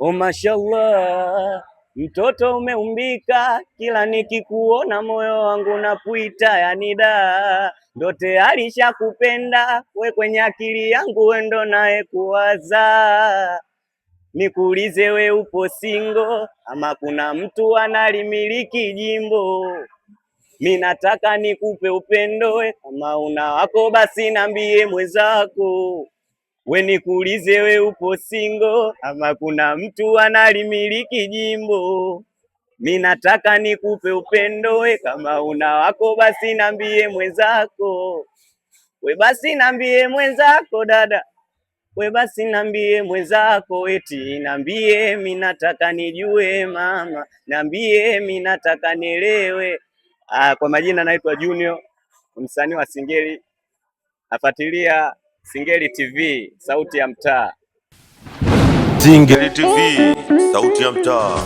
Oh, mashallah, mtoto umeumbika, kila nikikuona moyo wangu napuita, yani da ndo tayari shakupenda we, kwenye akili yangu we ndo naye kuwaza. Nikuulize we, upo single ama kuna mtu analimiliki jimbo? Mi nataka nikupe upendo we, kama una wako basi nambie mwenzako. We nikuulize we, upo single ama kuna mtu analimiliki jimbo? Mi nataka nikupe upendo we, kama una wako basi nambie mwenzako. We basi nambie mwenzako dada, we basi nambie mwenzako, eti nambie, mi nataka nijue mama, nambie mi nataka nielewe. Kwa majina naitwa Junior, msanii wa Singeli, nafuatilia Singeli TV, sauti ya mtaa. Singeli TV, sauti ya mtaa.